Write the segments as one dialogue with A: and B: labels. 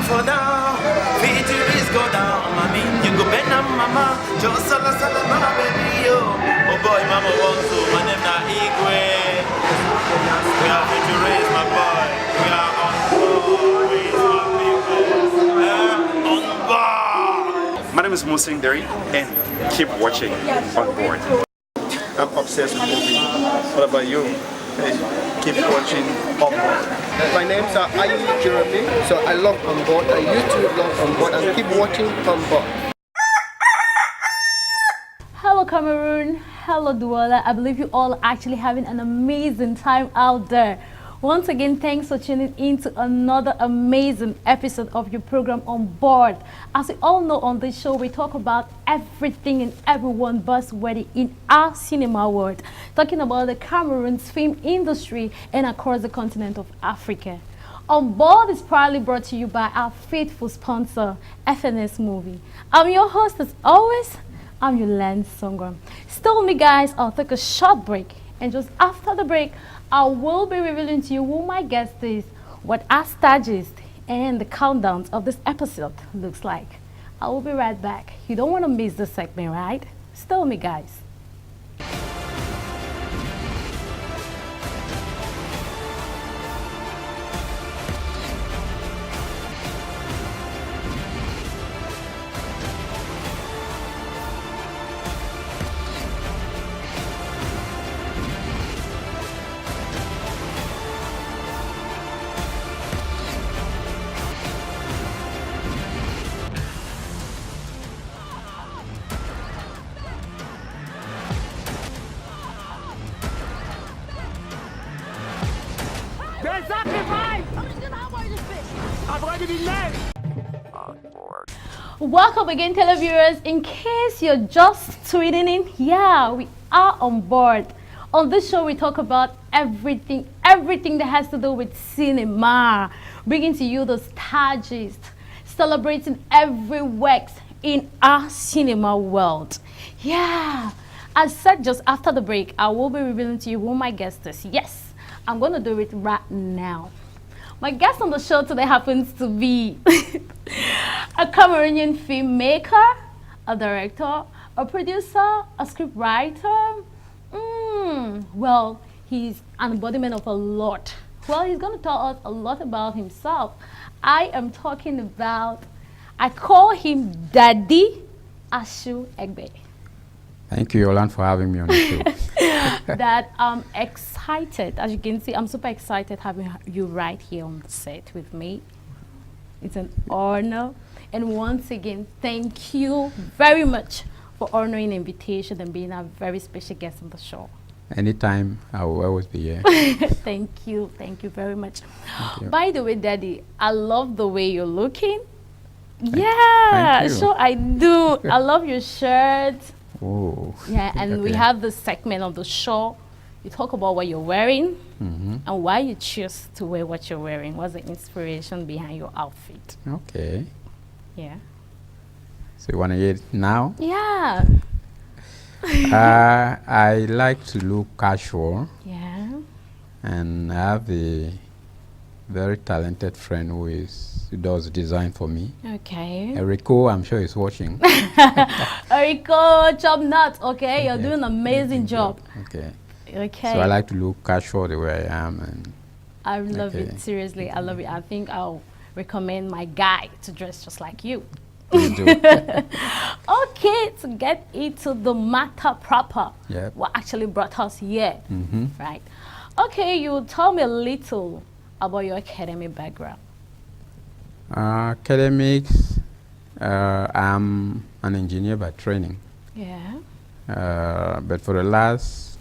A: for now. Features go down. I mean, you go bend on mama. Just sala my baby, yo. Oh boy, mama wants to. My name na Egbe. We are going to raise my boy. We are on board. Raise my people. On board.
B: My name is Musin Derry, and keep watching On Board.
C: I'm obsessed with movies. What about you? Hey, keep watching On Board. My name's Ayu Jeremy, so I love On Board. I used to love On Board and keep watching On Board.
D: Hello Cameroon, hello Douala. I believe you all are actually having an amazing time out there. Once again, thanks for tuning in to another amazing episode of your program On Board. As we all know, on this show, we talk about everything and everyone buzzworthy in our cinema world, talking about the Cameroon's film industry and across the continent of Africa. On Board is proudly brought to you by our faithful sponsor, FNS Movie. I'm your host as always. I'm your land songer. Still me guys, I'll take a short break, and just after the break, I will be revealing to you who my guest is, what our stages and the countdowns of this episode looks like. I will be right back. You don't want to miss this segment, right? Still me guys. Welcome again, televiewers. In case you're just tuning in, yeah, we are on board. On this show, we talk about everything that has to do with cinema, bringing to you the stages, celebrating every work in our cinema world. Yeah, as said just after the break, I will be revealing to you who my guest is. Yes, I'm going to do it right now. My guest on the show today happens to be a Cameroonian filmmaker, a director, a producer, a scriptwriter. Well, he's an embodiment of a lot. Well, he's going to tell us a lot about himself. I am talking about, I call him Daddy Ashu Egbe.
E: Thank you, Yolande, for having me on the show.
D: That I'm excited. As you can see, I'm super excited having you right here on the set with me. It's an honor. And once again, thank you very much for honoring the invitation and being a very special guest on the show.
E: Anytime, I will always be here.
D: Thank you very much. By the way, Daddy, I love the way you're looking.
E: Thank you.
D: Sure I do. I love your shirt.
E: Oh.
D: Yeah, and we have this segment of the show. You talk about what you're wearing and why you choose to wear what you're wearing. What's the inspiration behind your outfit?
E: Okay.
D: Yeah.
E: So you want to hear it now?
D: Yeah.
E: I like to look casual.
D: Yeah.
E: And I have a very talented friend who does design for me.
D: Okay.
E: Rico, I'm sure he's watching.
D: Rico, job nuts. Okay, you're doing an amazing job.
E: Okay.
D: Okay.
E: So I like to look casual the way I am, and
D: I love it. Seriously, I love it. I think I'll recommend my guy to dress just like you.
E: please do.
D: Okay, to get into the matter proper.
E: Yep.
D: What actually brought us here, right? Okay, you tell me a little about your academic background.
E: Academics, I'm an engineer by training.
D: Yeah.
E: But for the last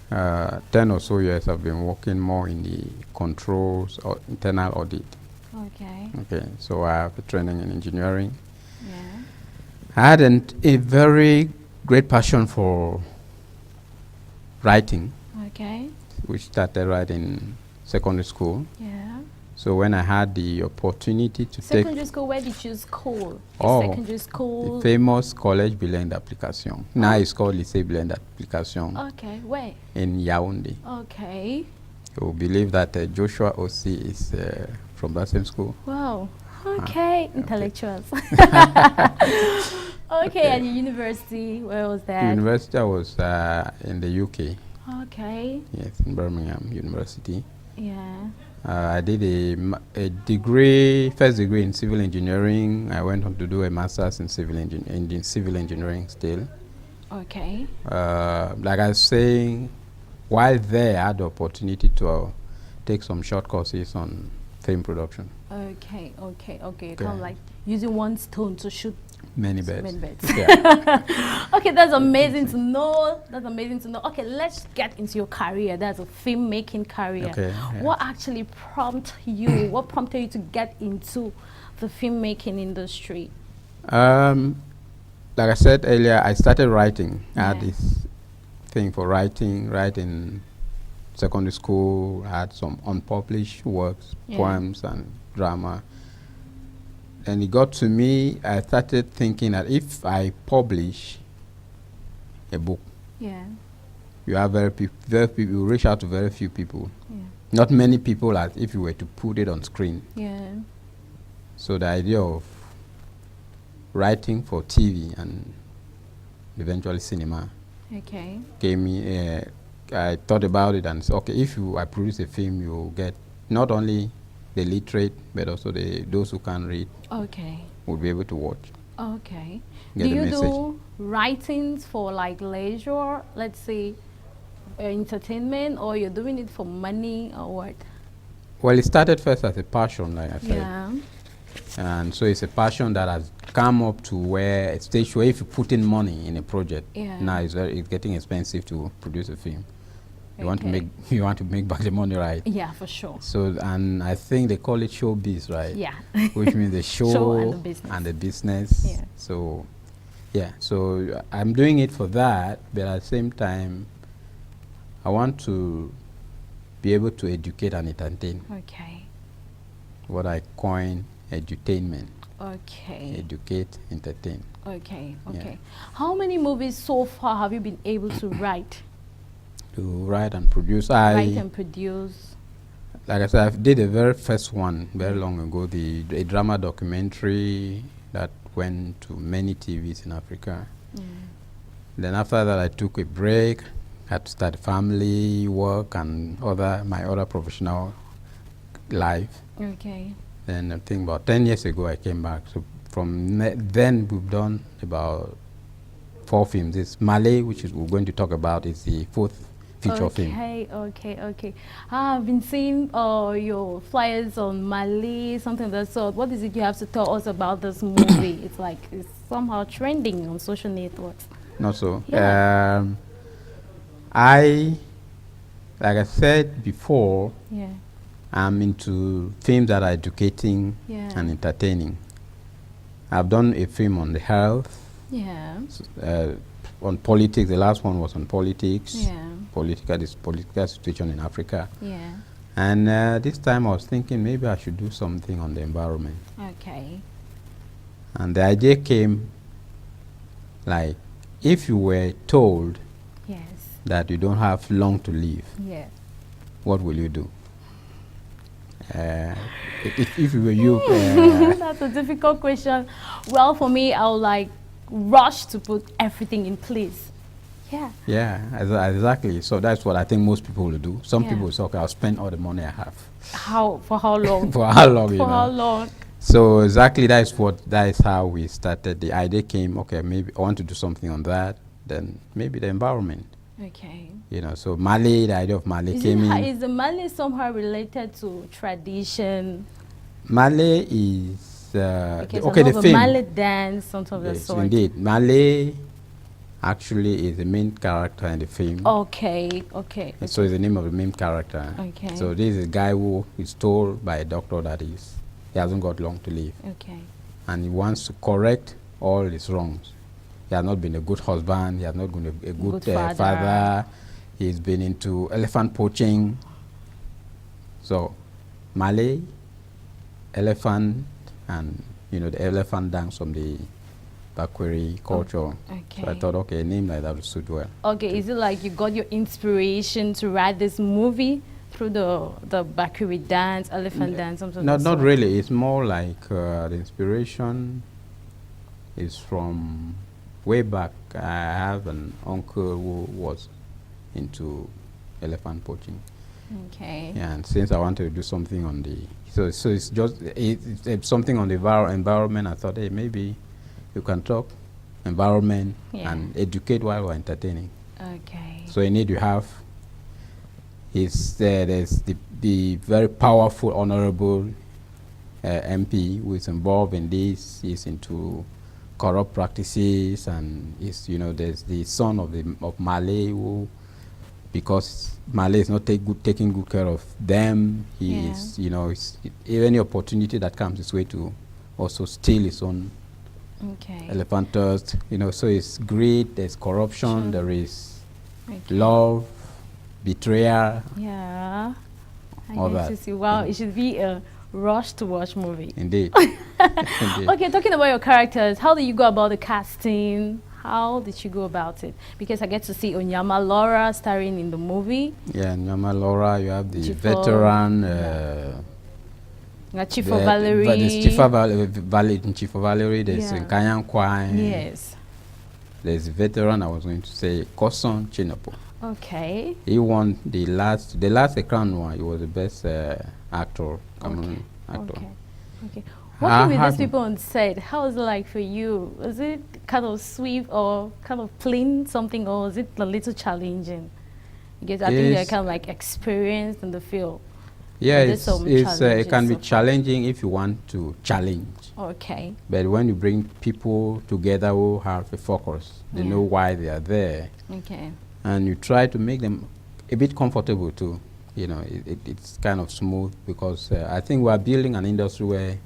E: 10 or so years, I've been working more in the controls or internal audit.
D: Okay.
E: Okay, so I have a training in engineering.
D: Yeah.
E: I had a very great passion for writing,
D: Okay.
E: which started right in secondary school.
D: Yeah.
E: So when I had the opportunity to
D: Secondary school, where did you school?
E: Oh,
D: Secondary school.
E: the famous Collège Bilingue d'Application. Now it's called Lycée Bilingue d'Application
D: Okay, where?
E: in Yaoundé.
D: Okay.
E: You believe that Joshua Ossi is from that same school.
D: Wow. Okay, intellectuals. Okay, and your university, where was that?
E: University, I was in the UK.
D: Okay.
E: Yes, in Birmingham University.
D: Yeah.
E: I did a degree, first degree in civil engineering. I went on to do a master's in civil engineering still.
D: Okay.
E: Like I was saying, while there, I had the opportunity to take some short courses on film production.
D: Okay. Kind of like using one stone to shoot
E: many birds.
D: Many birds.
E: Yeah.
D: Okay, that's amazing to know. That's amazing to know. Okay, let's get into your career. That's a filmmaking career.
E: Okay. Yeah.
D: What actually prompted you? What prompted you to get into the filmmaking industry?
E: Like I said earlier, I started writing. I had
D: Yeah.
E: this thing for writing secondary school. I had some unpublished works,
D: Yeah.
E: poems and drama. And it got to me, I started thinking that if I publish a book,
D: Yeah.
E: you have very people, you reach out to very few people.
D: Yeah.
E: Not many people as if you were to put it on screen.
D: Yeah.
E: So the idea of writing for TV and eventually cinema
D: Okay.
E: came me. I thought about it and said, okay, if I produce a film, you get not only the literate, but also those who can read
D: Okay.
E: will be able to watch.
D: Okay.
E: Get
D: Do
E: the
D: you
E: message.
D: do writings for like leisure, let's say entertainment, or you're doing it for money or what?
E: Well, it started first as a passion, like I said.
D: Yeah.
E: And so it's a passion that has come up to where a stage where if you put in money in a project,
D: Yeah.
E: now it's getting expensive to produce a film. You want to
D: Okay.
E: make back the money, right?
D: Yeah, for sure.
E: So, and I think they call it showbiz, right?
D: Yeah.
E: Which means the show,
D: Show and the business.
E: and the business.
D: Yeah.
E: So, yeah. So I'm doing it for that, but at the same time, I want to be able to educate and entertain.
D: Okay.
E: What I coin edutainment.
D: Okay.
E: Educate, entertain.
D: Okay.
E: Yeah.
D: Okay. How many movies so far have you been able to write?
E: To write and produce.
D: Write and produce.
E: Like I said, I did the very first one very long ago, a drama documentary that went to many TVs in Africa. Then after that, I took a break, had to start family work and my other professional life.
D: Okay.
E: Then I think about 10 years ago, I came back. So from then, we've done about 4 films. This Maalle, which is we're going to talk about, is the 4th feature film.
D: Okay. I've been seeing your flyers on Maalle, something of that sort. What is it you have to tell us about this movie? It's like it's somehow trending on social networks.
E: Not so.
D: Yeah.
E: Like I said before,
D: Yeah.
E: I'm into films that are educating
D: Yeah.
E: and entertaining. I've done a film on the health,
D: Yeah.
E: on politics. The last one was on politics,
D: Yeah.
E: political situation in Africa.
D: Yeah.
E: And this time I was thinking maybe I should do something on the environment.
D: Okay.
E: And the idea came like, if you were told
D: Yes.
E: that you don't have long to live,
D: Yeah.
E: what will you do? If it were you,
D: That's a difficult question. Well, for me, I would like rush to put everything in place. Yeah.
E: yeah, exactly. So that's what I think most people will do. Some
D: Yeah.
E: people will say, okay, I'll spend all the money I have.
D: For how long?
E: For how long, you
D: For
E: know?
D: how long?
E: So exactly that is how we started. The idea came, okay, maybe I want to do something on that. Then maybe the environment.
D: Okay.
E: You know, so Maalle, the idea of Maalle
D: Is,
E: came in.
D: is the Maalle somehow related to tradition?
E: Maalle is
D: Because
E: okay. The
D: the
E: film.
D: Maalle dance, something of the
E: Yes,
D: sort.
E: indeed. Maalle actually is the main character in the film.
D: Okay. Okay.
E: And so it's the name of the main character.
D: Okay.
E: So this is a guy who is told by a doctor that he hasn't got long to live,
D: Okay.
E: and he wants to correct all his wrongs. He has not been a good husband. He has not been a good father. He's been into elephant poaching. So, Maalle, elephant, and the elephant dance from the Bakweri culture.
D: Okay.
E: So I thought, okay, a name like that would suit well.
D: Okay. Is it like you got your inspiration to write this movie through the Bakuri dance, elephant dance, something?
E: Not really. It's more like the inspiration is from way back. I have an uncle who was into elephant poaching.
D: Okay.
E: Yeah, and since I wanted to do something on the, so it's just it's something on the environment. I thought, hey, maybe you can talk environment and educate while we're entertaining.
D: Okay.
E: So you need to have there's the very powerful, honorable MP who is involved in this. He's into corrupt practices, and there's the son of Maalle who, because Maalle is not taking good care of them, he is, any opportunity that comes his way to also steal his own elephant tusk, so it's greed, there's corruption, there is love, betrayal.
D: Yeah.
E: All that.
D: Wow, it should be a rush to watch movie.
E: Indeed. Indeed.
D: Okay, talking about your characters, how do you go about the casting? How did you go about it? Because I get to see Onyama Laura starring in the movie.
E: Yeah, Onyama Laura, you have the veteran.
D: Chifa Valerie.
E: There's Chifa Valerie, there's Kanyan Kwai.
D: Yes.
E: There's a veteran, I was going to say, Koson Chinopo.
D: Okay.
E: He won the last Crown one. He was the best actor, Cameroonian actor.
D: Okay. Working with these people on set, how was it like for you? Was it kind of sweet or kind of plain something, or was it a little challenging? Because I think you're kind of like experienced in the field.
E: Yeah, it can be challenging if you want to challenge.
D: Okay.
E: But when you bring people together who have a focus, they know why they are there. Okay. And you try to make them a bit comfortable too. It's kind of smooth, because I think we are building an industry where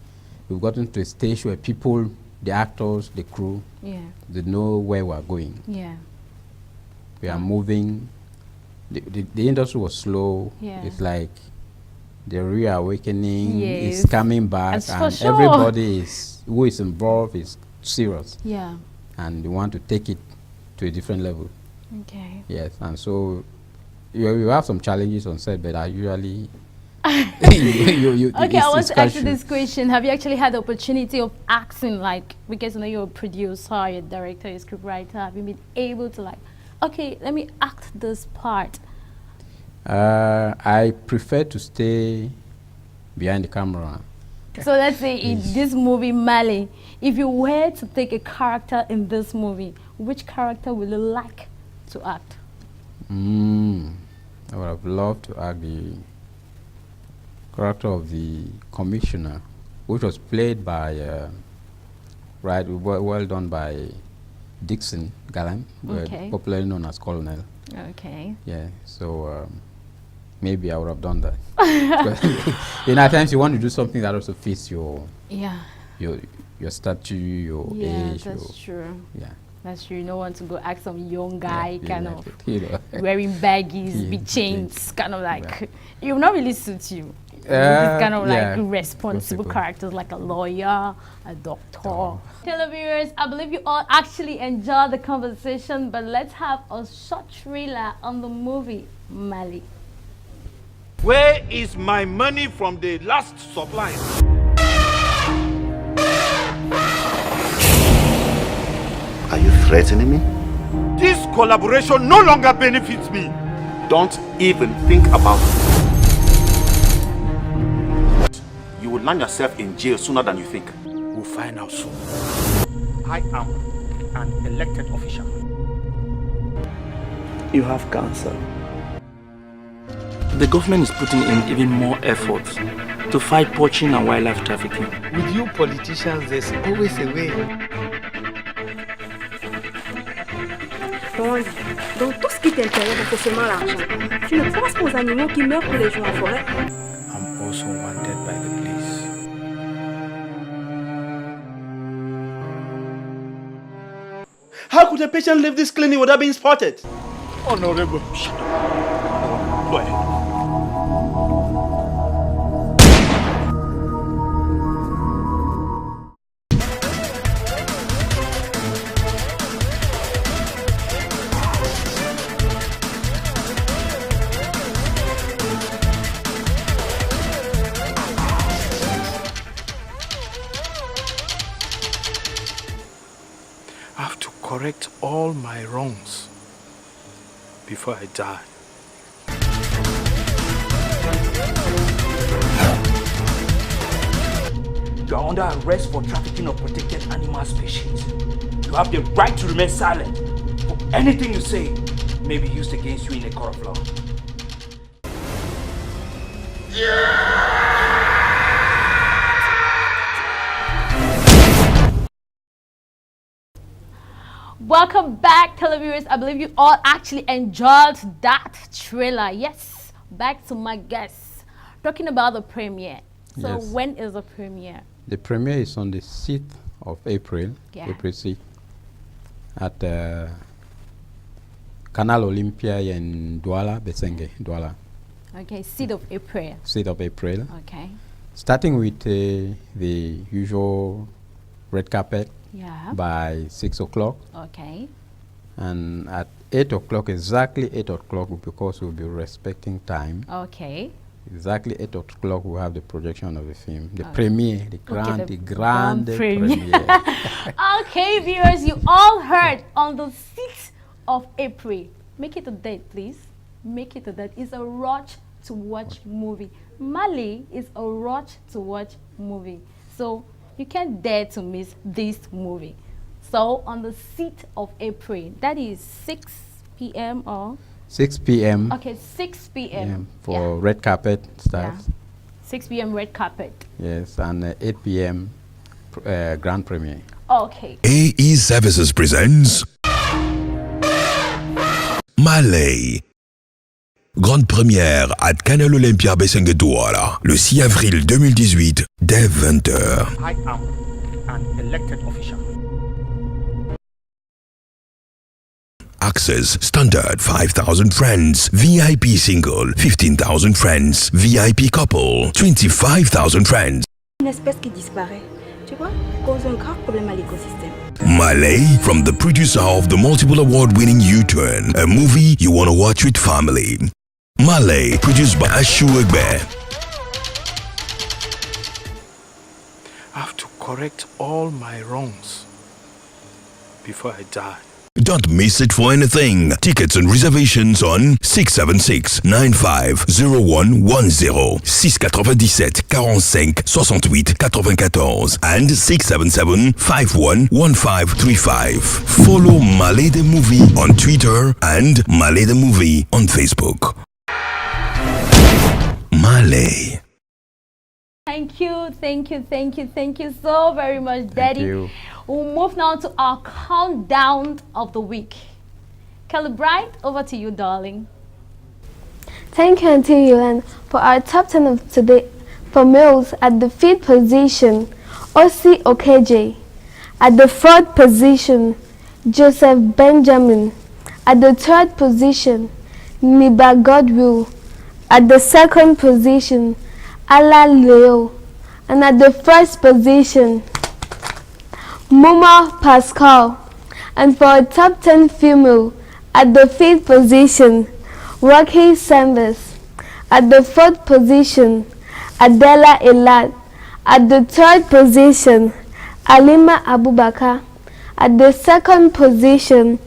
E: we've gotten to a stage where people, the actors, the crew, they know where we are going. Yeah. We are moving. The industry was slow. Yeah. It's like the reawakening is coming back, and everybody who is involved is serious. Yeah. And they want to take it to a different level. Okay. Yes, and so you have some challenges on set, but I usually
D: okay, I want to ask you this question. Have you actually had the opportunity of acting, because you're a producer, you're a director, you're a scriptwriter, have you been able to okay, let me act this part?
E: I prefer to stay behind the camera.
D: So let's say in this movie, Maalle, if you were to take a character in this movie, which character would you like to act?
E: I would have loved to act the character of the commissioner, which was played by, well done by Dixon Gallant, popularly known as Colonel. Okay. Yeah, so maybe I would have done that. At times you want to do something that also fits your stature, your age.
D: That's true.
E: Yeah.
D: That's true. You don't want to go act some young guy kind of wearing baggies, big chains, kind of like, it will not really suit you. This kind of like irresponsible characters, like a lawyer, a doctor. Televiewers, I believe you all actually enjoyed the conversation, but let's have a short trailer on the movie Maalle.
F: Where is my money from the last supply?
G: Are you threatening me?
F: This collaboration no longer benefits me.
G: Don't even think about it. You will land yourself in jail sooner than you think.
F: We'll find out soon. I am an elected official.
H: You have cancer.
I: The government is putting in even more efforts to fight poaching and wildlife trafficking.
H: With you politicians, there's always a way.
J: Dans tout ce qui t'intéresse, c'est seulement l'argent. Tu ne penses pas aux animaux qui meurent tous les jours en forêt?
F: I'm also wanted by the police.
H: How could a patient leave this clinic without being spotted?
F: Honorable, shut up. Go ahead. I have to correct all my wrongs before I die.
I: You are under arrest for trafficking of protected animal species. You have the right to remain silent. For anything you say may be used against you in a court of law.
D: Welcome back, televiewers. I believe you all actually enjoyed that trailer. Yes, back to my guests. Talking about the premiere. So
E: Yes.
D: when is the premiere?
E: The premiere is on the 6th of April,
D: Yeah.
E: April 6th, at Canal Olympia in Douala, Besenge, Douala.
D: Okay, 6th of April.
E: 6th of April.
D: Okay.
E: Starting with the usual red carpet
D: Yeah.
E: by 6 o'clock.
D: Okay.
E: And at 8 o'clock, exactly 8 o'clock, because we'll be respecting time.
D: Okay.
E: Exactly 8 o'clock, we'll have the projection of the film. The
D: Okay.
E: premiere, the grand premiere.
D: Okay, viewers, you all heard on the 6th of April. Make it a date, please. Make it a date. It's a rush to watch movie. Maalle is a rush to watch movie. So you can't dare to miss this movie. So on the 6th of April, that is 6 p.m. or?
E: 6 p.m.
D: Okay, 6 p.m.
E: for red carpet starts.
D: Yeah. 6 p.m. red carpet.
E: Yes, and 8 p.m. grand premiere.
D: Okay.
K: AE Services presents Maalle. Grande première à Canal Olympia Besenge Douala, le 6 avril 2018, dès 20h.
F: I am an elected official.
K: Access Standard 5,000 friends, VIP Single 15,000 friends, VIP Couple 25,000 friends.
J: Une espèce qui disparaît, tu vois, cause un grave problème à l'écosystème.
K: Maalle, from the producer of the multiple award-winning U-Turn, a movie you want to watch with family. Maalle, produced by Ashu Egbe.
F: I have to correct all my wrongs before I die.
K: Don't miss it for anything. Tickets and reservations on 676-950110, 697-45 68 94 and 677-511535. Follow Maalle the Movie on Twitter and Maalle the Movie on Facebook. Maalle.
D: Thank you, thank you, thank you, thank you so very much, Daddy.
E: Thank you.
D: We'll move now to our countdown of the week. Kelly Bright, over to you, darling.
L: Thank you, Auntie Yulan, for our top 10 of today. For males, at the 5th position, Osi Okeje. At the 4th position, Joseph Benjamin. At the 3rd position, Niba Godwill. At the 2nd position, Ala Leo. And at the 1st position, Muma Pascal. And for a top 10 female, at the 5th position, Rocky Sanders. At the 4th position, Adela Elad. At the 3rd position, Alima Abubakar. At the 2nd position,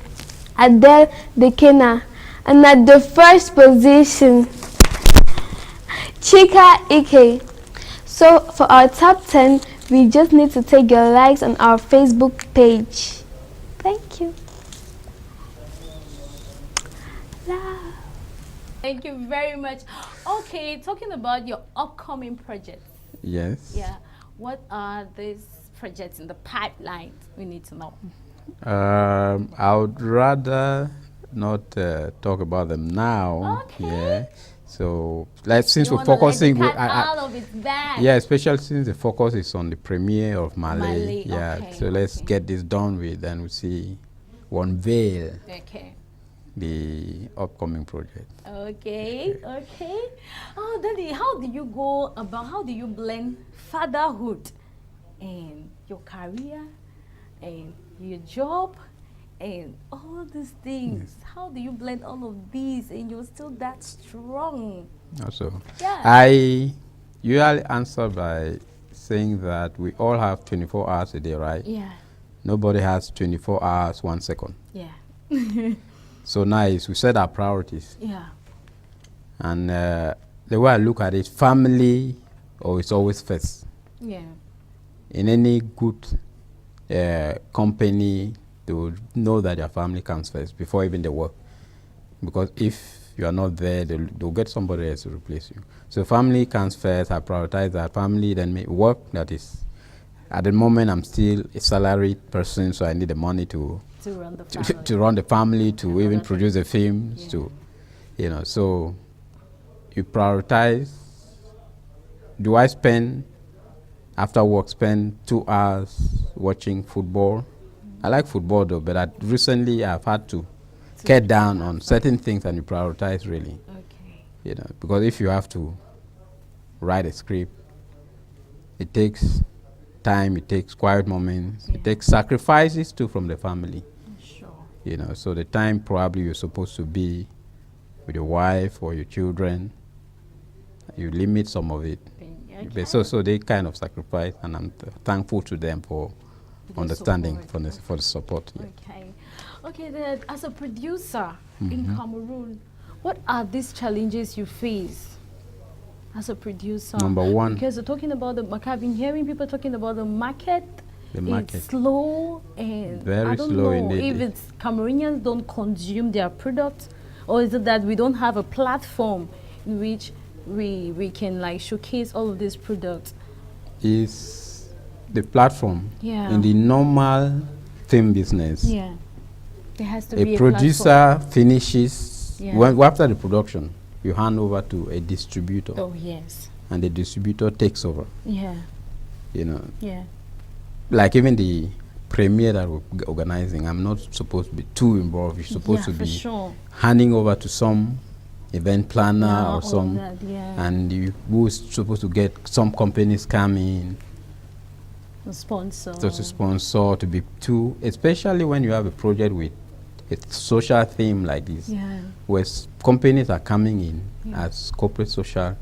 L: Adele Dekena. And at the 1st position, Chika Ike. So for our top 10, we just need to take your likes on our Facebook page. Thank you. Love.
D: Thank you very much. Okay, talking about your upcoming projects.
E: Yes.
D: Yeah. What are these projects in the pipeline? We need to know.
E: I would rather not talk about them now.
D: Okay.
E: Yeah. So, since
D: You
E: we're
D: wanna let
E: focusing,
D: the cat out of its bag.
E: yeah, especially since the focus is on the premiere of Maalle.
D: Maalle,
E: Yeah.
D: okay,
E: So let's get this done with, and we'll see, unveil
D: Okay.
E: the upcoming project.
D: Okay, okay. Oh, Daddy, how do you go about, how do you blend fatherhood and your career and your job and all these things? How do you blend all of these and you're still that strong?
E: Also,
D: Yeah.
E: I usually answer by saying that we all have 24 hours a day, right?
D: Yeah.
E: Nobody has 24 hours, 1 second.
D: Yeah.
E: So now we set our priorities.
D: Yeah.
E: And the way I look at it, family is always first.
D: Yeah.
E: In any good company, they will know that your family comes first before even the work. Because if you are not there, they'll get somebody else to replace you. So family comes first. I prioritize that family, then make work. That is, at the moment, I'm still a salaried person, so I need the money to
D: run the family,
E: to run the family, to even produce the films, to, you know. So you prioritize. Do I spend after work 2 hours watching football? I like football though, but recently I've had to cut down on certain things and you prioritize really.
D: Okay.
E: You know, because if you have to write a script, it takes time, it takes quiet moments, it takes sacrifices too from the family.
D: Sure.
E: You know, so the time probably you're supposed to be with your wife or your children, you limit some of it. Okay. So they kind of sacrifice, and I'm thankful to them for understanding, for the support. Yeah.
D: Okay. Okay, then as a producer in Cameroon, what are these challenges you face as a producer?
E: Number one.
D: Because you're talking about I've been hearing people talking about the market.
E: The market.
D: It's slow, and
E: very
D: I don't
E: slow
D: know
E: indeed.
D: if it's Cameroonians don't consume their products, or is it that we don't have a platform in which we can like showcase all of these products?
E: Is the platform.
D: Yeah.
E: In the normal film business.
D: Yeah. There has to be
E: a producer finishes after the production, you hand over to a distributor.
D: Oh yes.
E: And the distributor takes over.
D: Yeah.
E: You know.
D: Yeah.
E: Like even the premiere that we're organizing, I'm not supposed to be too involved. You're supposed to be handing over to some event planner or some, and who's supposed to get some companies come in.
D: A sponsor.
E: To sponsor, to be too, especially when you have a project with a social theme like this, where companies are coming in as corporate social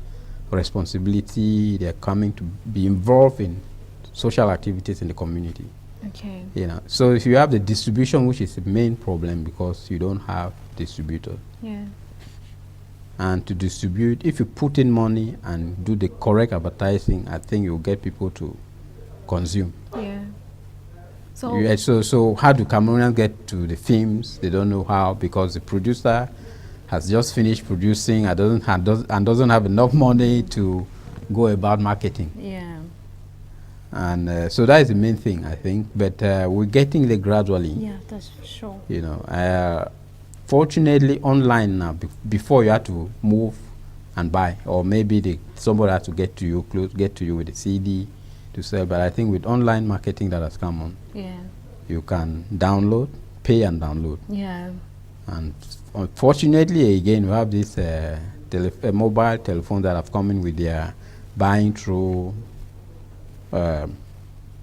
E: responsibility. They're coming to be involved in social activities in the community.
D: Okay.
E: You know, so if you have the distribution, which is the main problem because you don't have distributors.
D: Yeah.
E: And to distribute, if you put in money and do the correct advertising, I think you'll get people to consume.
D: Yeah.
E: So how do Cameroonians get to the films? They don't know how, because the producer has just finished producing and doesn't have enough money to go about marketing.
D: Yeah.
E: And so that is the main thing, I think. But we're getting there gradually.
D: Yeah, that's for sure.
E: You know, fortunately, online now. Before you had to move and buy, or maybe somebody had to get to you with a CD to sell. But I think with online marketing that has come on, you can download, pay and download.
D: Yeah.
E: And unfortunately, again, we have this mobile telephones that have come in with their buying through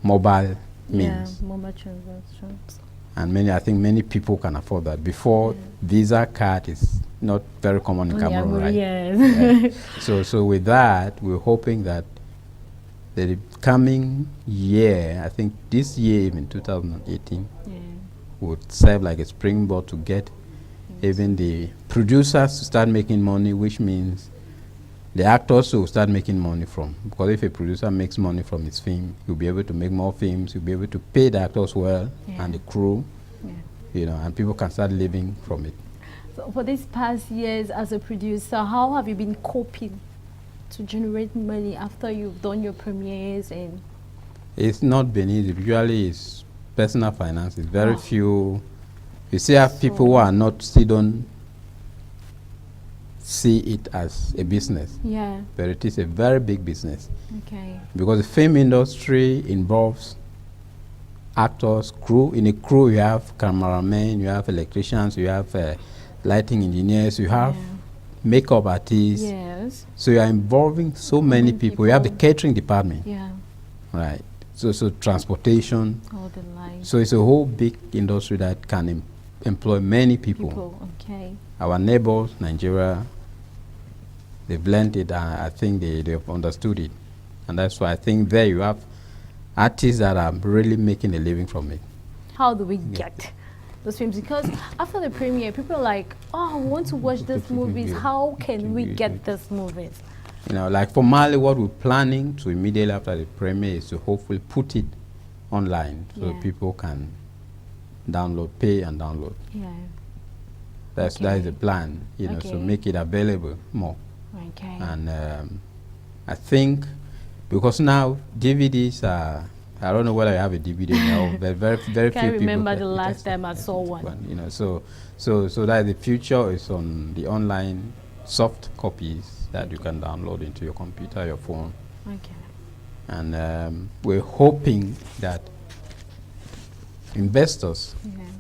E: mobile means.
D: Yeah, mobile transactions.
E: And I think many people can afford that. Before, Visa card is not very common in Cameroon, right?
D: Yes.
E: So with that, we're hoping that the coming year, I think this year, even 2018, would serve like a springboard to get even the producers to start making money, which means the actors will start making money from. Because if a producer makes money from his film, he'll be able to make more films, he'll be able to pay the actors well and the crew, you know, and people can start living from it.
D: So for these past years as a producer, how have you been coping to generate money after you've done your premieres? And
E: it's not been easy. Usually it's personal finance. It's very few. You see have people who are not, still don't see it as a business.
D: Yeah.
E: But it is a very big business.
D: Okay.
E: Because the film industry involves actors, crew. In a crew you have cameramen, you have electricians, you have lighting engineers, you have makeup artists.
D: Yes.
E: So you are involving so many people. You have the catering department.
D: Yeah.
E: Right. So transportation.
D: All the lines.
E: So it's a whole big industry that can employ many people.
D: Okay.
E: Our neighbors, Nigeria, they've learned it. I think they've understood it. And that's why I think there you have artists that are really making a living from it.
D: How do we get those films? Because after the premiere, people are like, oh, I want to watch these movies. How can we get these movies?
E: You know, like for Maalle, what we're planning to immediately after the premiere is to hopefully put it online so people can download, pay and download.
D: Yeah.
E: That is the plan, you know, so make it available more.
D: Okay.
E: And I think because now DVDs are, I don't know whether I have a DVD now, but very few people.
D: Can't remember the last time I saw one.
E: You know, so that the future is on the online soft copies that you can download into your computer, your phone.
D: Okay.
E: And we're hoping that investors,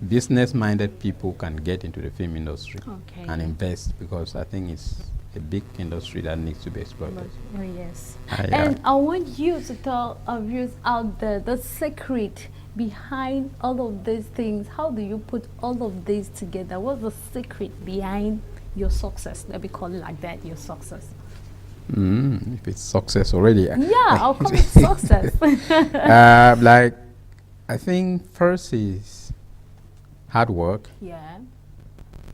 E: business-minded people can get into the film industry and invest, because I think it's a big industry that needs to be exploited.
D: Oh, yes. And I want you to tell our viewers out there the secret behind all of these things. How do you put all of these together? What's the secret behind your success? Let me call it like that, your success.
E: If it's success already.
D: Yeah, I'll call it success.
E: Like, I think first is hard work.
D: Yeah.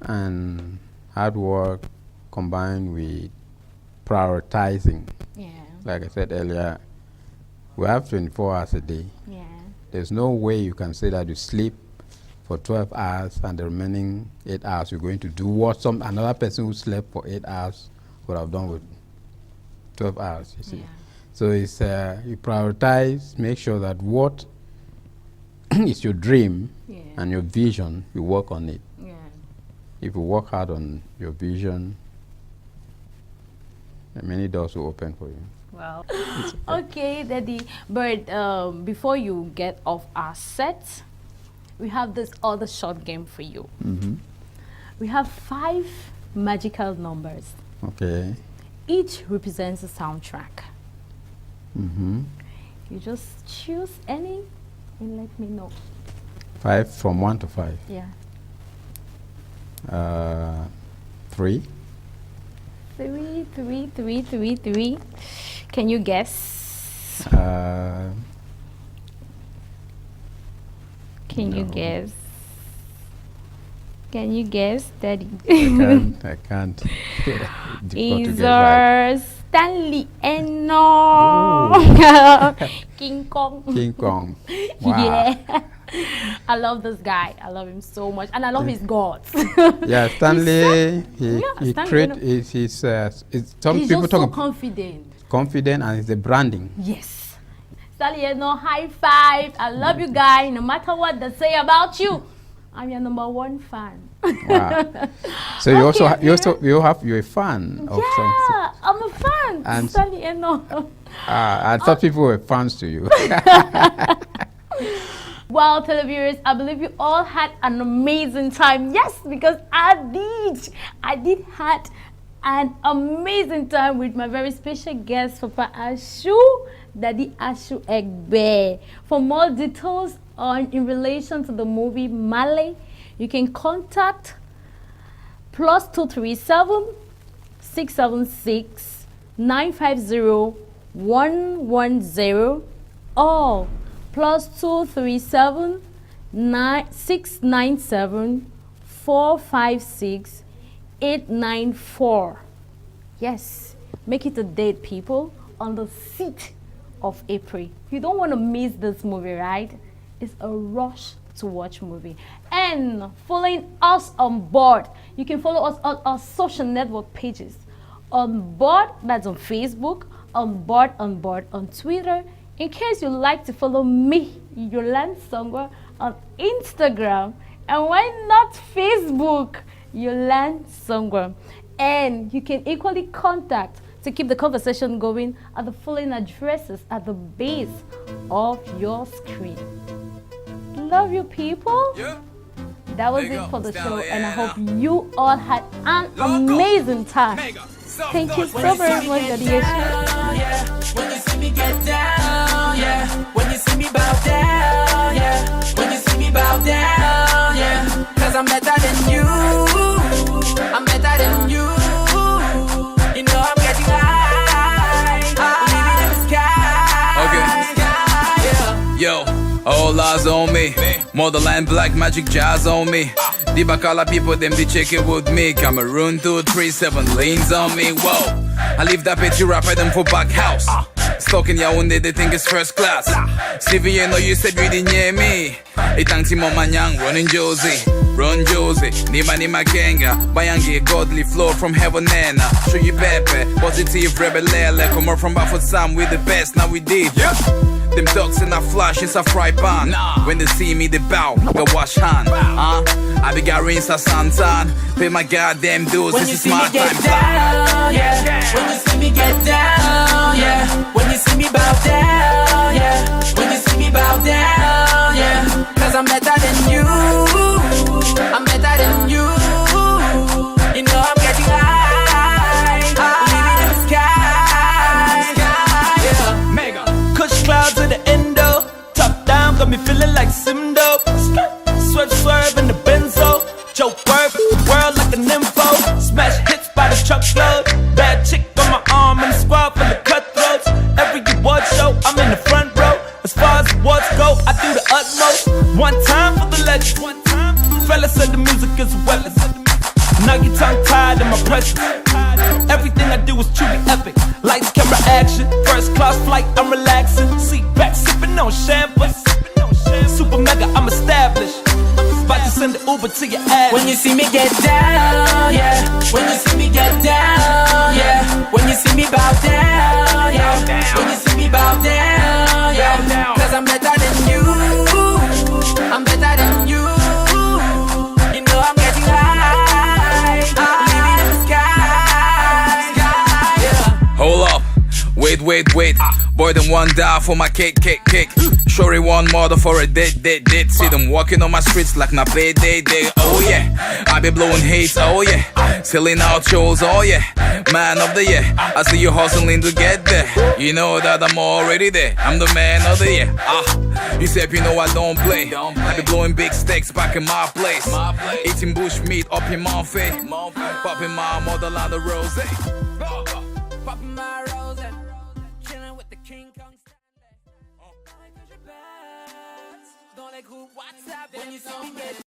E: And hard work combined with prioritizing.
D: Yeah.
E: Like I said earlier, we have 24 hours a day.
D: Yeah.
E: There's no way you can say that you sleep for 12 hours and the remaining 8 hours you're going to do what another person who slept for 8 hours would have done with 12 hours, you see. Yeah. So it's you prioritize, make sure that what is your dream and your vision, you work on it. Yeah. If you work hard on your vision, many doors will open for you.
D: Wow. Okay, Daddy. But before you get off our set, we have this other short game for you. We have 5 magical numbers.
E: Okay.
D: Each represents a soundtrack. You just choose any and let me know.
E: 5 from 1 to 5.
D: Yeah.
E: 3.
D: 3, 3, 3, 3, 3. Can you guess? Can you guess? Can you guess, Daddy?
E: I can't.
D: Is Stanley Eno. King Kong.
E: King Kong. Wow.
D: Yeah. I love this guy. I love him so much. And I love his gods.
E: Yeah, Stanley, he's
D: so confident.
E: Confident, and it's the branding.
D: Yes. Stanley Eno, high five. I love you, guy. No matter what they say about you, I'm your #1 fan.
E: Wow. So you're a fan of something.
D: Yeah, I'm a fan. And Stanley Eno.
E: I thought people were fans to you.
D: Well, televiewers, I believe you all had an amazing time. Yes, because I did had an amazing time with my very special guest, Papa Ashu, Daddy Ashu Egbe. For more details in relation to the movie Maalle, you can contact +237 676 950 110 or +237 697 456 894. Yes, make it a date, people, on the 6th of April. You don't want to miss this movie, right? It's a rush to watch movie. And following us on board, you can follow us on our social network pages. On board, that's on Facebook, on board on Twitter. In case you like to follow me, Yolande Songwa, on Instagram, and why not Facebook, Yolande Songwa. And you can equally contact to keep the conversation going at the following addresses at the base of your screen. Love you, people. That was it for the show, and I hope you all had an amazing time. Thank you so very much, Egbe Ashu.
M: When you see me get down, yeah. When you see me bow down, yeah. When you see me bow down, yeah. 'Cause I'm better than you. I'm better than you. You know I'm getting high. I'm living in the sky.
N: Okay.
M: Yeah.
N: Yo, hola. bars on me. Motherland black magic jazz on me. The Bacala people, them they check it with me. Cameroon 237 lanes on me. Whoa, I leave that petty rapper them for back house. Stuck in Yaoundé, they think it's first class. CVA know you said you didn't hear me. It thanks him on my young running Josie. Run Josie, Nima Kenga. Bayangi, godly flow from heaven and show you pepe, positive rebel. Come on from Bafut Sam, we the best, now we did. Them ducks in a flash, it's a fry pan. When they see me, they bow, go wash hand. I be got rinse a santan. Pay my goddamn dues, this is my time.
M: Down, yeah. When you see me get down, yeah. When you see me bow down, yeah. When you see me bow down, yeah. Cause I'm better than you. I'm better than you. You know I'm getting high. Living in the sky.
A: Yeah. Mega. Kush clouds at the endo. Top down, got me feeling like Simdo. Swerve in the benzo. Joke world like a nympho. Smash hits by the truckload. Bad chick on my arm and the squad full of cutthroats. Every award show, I'm in the front row. As far as awards go, I do the utmost. One time for the legend. Fella said the music is wellness. Now you tongue tied in my presence. Everything I do is truly epic. Lights, camera, action. First class flight, I'm relaxing. Seat back, sipping on champagne. Super mega, I'm established. About to send the Uber to your ass.
M: When you see me get down, yeah. When you see me get down, yeah. When you see me bow down, yeah. When you see me bow down, yeah. Cause I'm better than you. I'm better than you. You know I'm getting high. Living in the sky. Yeah.
N: Hold up, wait. Boy, them one die for my cake. Shorty one mother for a dead. See them walking on my streets like na day. Oh yeah, I be blowing hates. Oh yeah, selling out shows. Oh yeah, man of the year. I see you hustling to get there. You know that I'm already there. I'm the man of the year. You said you know I don't play. I be blowing big stakes back in my place. Eating bush meat up in Monfey. Popping my motherland of rose.
M: Popping my rose. Chilling with the King Kong. Dans les groupes WhatsApp, when you see me get